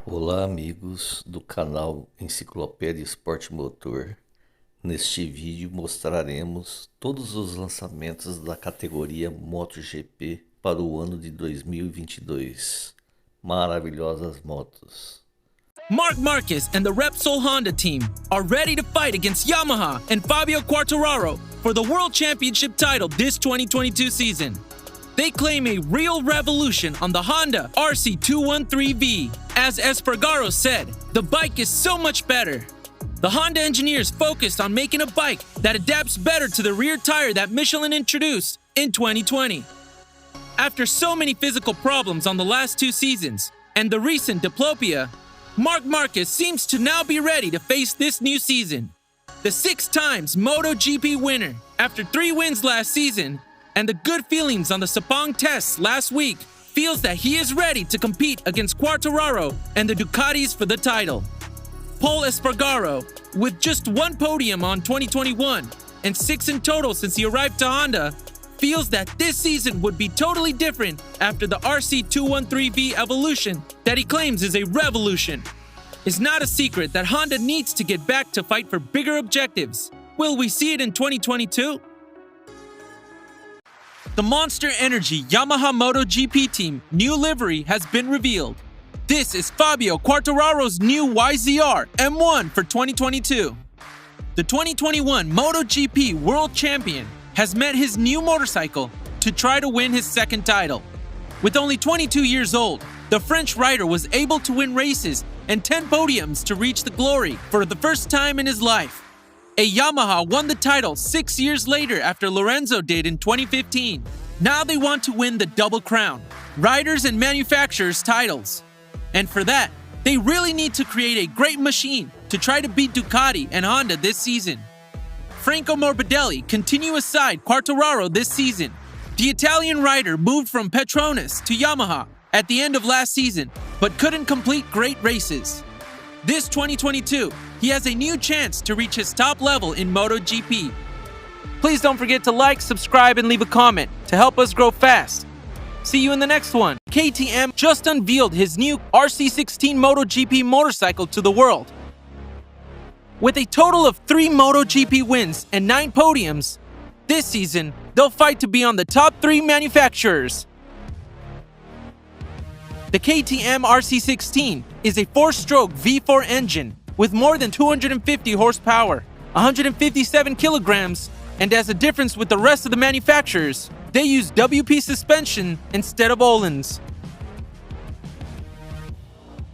Olá amigos do canal Enciclopédia Esporte Motor. Neste vídeo mostraremos todos os lançamentos da categoria Motogp para o ano de 2022. Maravilhosas motos. Marc Marquez and the Repsol Honda team are ready to fight against Yamaha and Fabio Quartararo for the World Championship title this 2022 season. They claim a real revolution on the Honda RC213V. As Espargaro said, the bike is so much better. The Honda engineers focused on making a bike that adapts better to the rear tire that Michelin introduced in 2020. After so many physical problems on the last two seasons and the recent diplopia, Marc Marquez seems to now be ready to face this new season. The 6 times Motogp winner, after 3 wins last season, and the good feelings on the Sepang tests last week, feels that he is ready to compete against Quartararo and the Ducatis for the title. Pol Espargaro, with just 1 podium on 2021 and 6 in total since he arrived to Honda, feels that this season would be totally different after the RC213V evolution that he claims is a revolution. It's not a secret that Honda needs to get back to fight for bigger objectives. Will we see it in 2022? The Monster Energy Yamaha MotoGP team new livery has been revealed. This is Fabio Quartararo's new YZR M1 for 2022. The 2021 MotoGP World Champion has met his new motorcycle to try to win his 2nd title. With only 22 years old, the French rider was able to win races and 10 podiums to reach the glory for the first time in his life. A Yamaha won the title 6 years later after Lorenzo did in 2015. Now they want to win the double crown, riders and manufacturers titles. And for that, they really need to create a great machine to try to beat Ducati and Honda this season. Franco Morbidelli continue aside Quartararo this season. The Italian rider moved from Petronas to Yamaha at the end of last season, but couldn't complete great races. This 2022, he has a new chance to reach his top level in MotoGP. Please don't forget to like, subscribe, and leave a comment to help us grow fast. See you in the next one. KTM just unveiled his new RC16 MotoGP motorcycle to the world. With a total of 3 MotoGP wins and 9 podiums, this season they'll fight to be on the top 3 manufacturers. The KTM RC16 is a 4-stroke V4 engine with more than 250 horsepower, 157 kilograms, and as a difference with the rest of the manufacturers, they use WP suspension instead of Öhlins.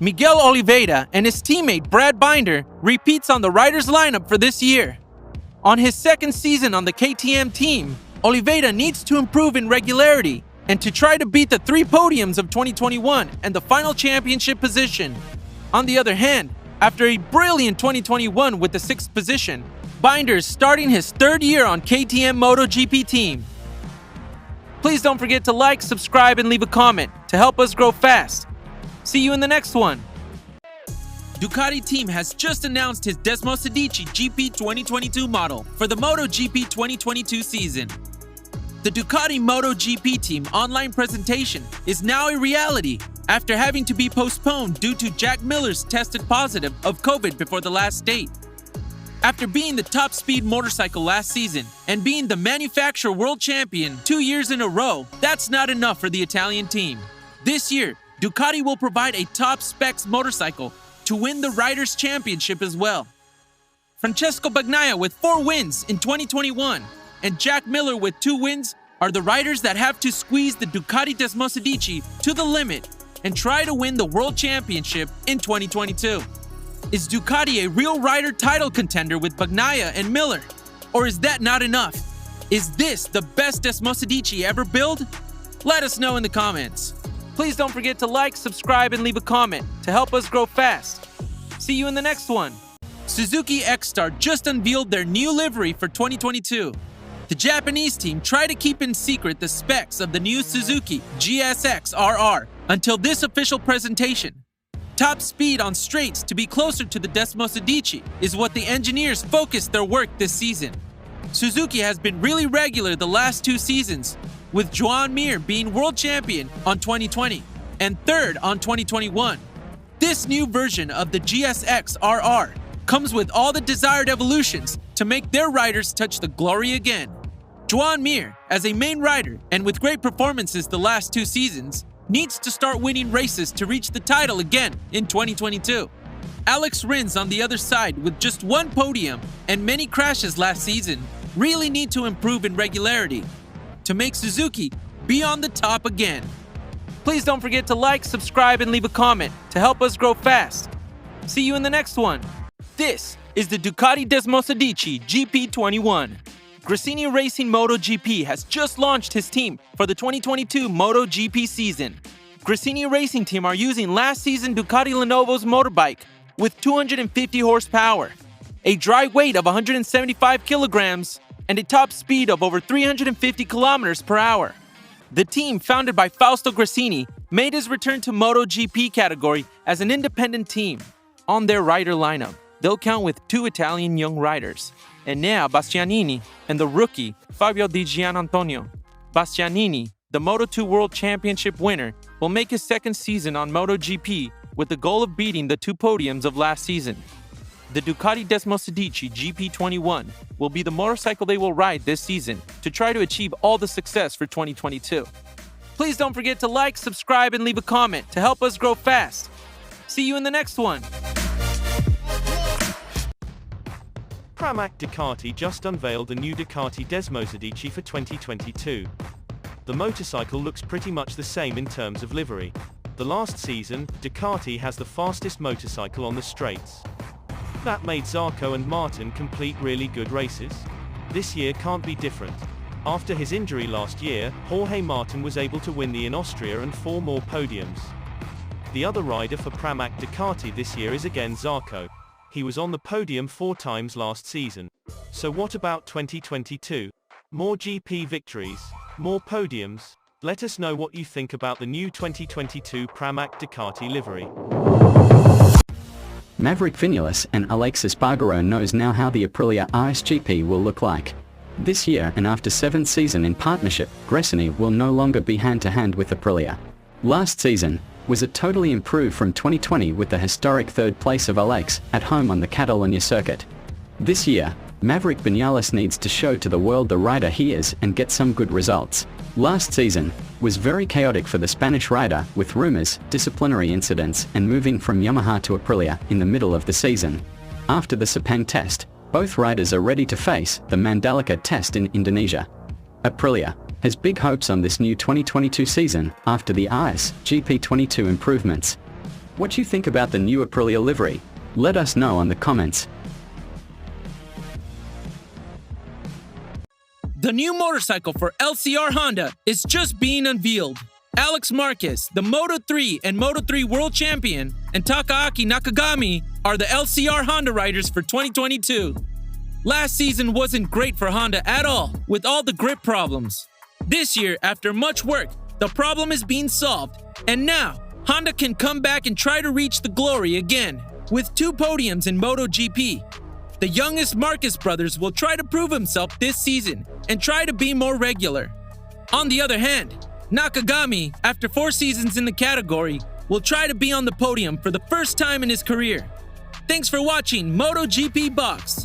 Miguel Oliveira and his teammate Brad Binder repeats on the riders' lineup for this year. On his 2nd season on the KTM team, Oliveira needs to improve in regularity and to try to beat the 3 podiums of 2021 and the final championship position. On the other hand, after a brilliant 2021 with the 6th position, Binder is starting his 3rd year on KTM MotoGP team. Please don't forget to like, subscribe, and leave a comment to help us grow fast. See you in the next one. Ducati team has just announced his Desmosedici GP 2022 model for the MotoGP 2022 season. The Ducati MotoGP team online presentation is now a reality after having to be postponed due to Jack Miller's tested positive of COVID before the last date. After being the top speed motorcycle last season and being the manufacturer world champion 2 years in a row, that's not enough for the Italian team. This year, Ducati will provide a top specs motorcycle to win the Riders' Championship as well. Francesco Bagnaia with 4 wins in 2021 and Jack Miller with 2 wins are the riders that have to squeeze the Ducati Desmosedici to the limit and try to win the World Championship in 2022. Is Ducati a real rider title contender with Bagnaia and Miller? Or is that not enough? Is this the best Desmosedici ever built? Let us know in the comments. Please don't forget to like, subscribe, and leave a comment to help us grow fast. See you in the next one. Suzuki X-Star just unveiled their new livery for 2022. The Japanese team tried to keep in secret the specs of the new Suzuki GSX-RR until this official presentation. Top speed on straights to be closer to the Desmosedici is what the engineers focused their work this season. Suzuki has been really regular the last 2 seasons, with Joan Mir being world champion on 2020 and third on 2021. This new version of the GSX RR comes with all the desired evolutions to make their riders touch the glory again. Joan Mir, as a main rider and with great performances the last 2 seasons, needs to start winning races to reach the title again in 2022. Alex Rins on the other side, with just 1 podium and many crashes last season, really need to improve in regularity to make Suzuki be on the top again. Please don't forget to like, subscribe, and leave a comment to help us grow fast. See you in the next one. This is the Ducati Desmosedici GP21. Gresini Racing Motogp has just launched his team for the 2022 Motogp season. Gresini Racing Team are using last season Ducati Lenovo's motorbike with 250 horsepower, a dry weight of 175 kilograms, and a top speed of over 350 kilometers per hour. The team, founded by Fausto Gresini, made his return to MotoGP category as an independent team. On their rider lineup, they'll count with 2 Italian young riders, Enea Bastianini and the rookie Fabio Di Gianantonio. Bastianini, the Moto2 World Championship winner, will make his second season on MotoGP with the goal of beating the 2 podiums of last season. The Ducati Desmosedici GP21 will be the motorcycle they will ride this season to try to achieve all the success for 2022. Please don't forget to like, subscribe, and leave a comment to help us grow fast. See you in the next one. Pramac Ducati just unveiled the new Ducati Desmosedici for 2022. The motorcycle looks pretty much the same in terms of livery. The last season, Ducati has the fastest motorcycle on the straights. That made Zarco and Martin complete really good races. This year can't be different. After his injury last year, Jorge Martin was able to win the in Austria and 4 more podiums. The other rider for Pramac Ducati this year is again Zarco. He was on the podium 4 times last season. So what about 2022? More GP victories? More podiums? Let us know what you think about the new 2022 Pramac Ducati livery. Maverick Vinales and Alexis Spargaro knows now how the Aprilia ISGP will look like. This year, and after 7th season in partnership, Gresini will no longer be hand-to-hand with Aprilia. Last season was a totally improved from 2020 with the historic 3rd place of Alex at home on the Catalunya circuit. This year, Maverick Vinales needs to show to the world the rider he is and get some good results. Last season was very chaotic for the Spanish rider, with rumors, disciplinary incidents, and moving from Yamaha to Aprilia in the middle of the season. After the Sepang test, both riders are ready to face the Mandalika test in Indonesia. Aprilia has big hopes on this new 2022 season after the IS GP22 improvements. What do you think about the new Aprilia livery? Let us know on the comments. The new motorcycle for LCR Honda is just being unveiled. Alex Marquez, the Moto3 and Moto3 World Champion, and Takaaki Nakagami are the LCR Honda riders for 2022. Last season wasn't great for Honda at all, with all the grip problems. This year, after much work, the problem is being solved, and now Honda can come back and try to reach the glory again. With 2 podiums in MotoGP, the youngest Marquez brothers will try to prove himself this season and try to be more regular. On the other hand, Nakagami, after 4 seasons in the category, will try to be on the podium for the first time in his career. Thanks for watching MotoGP Box.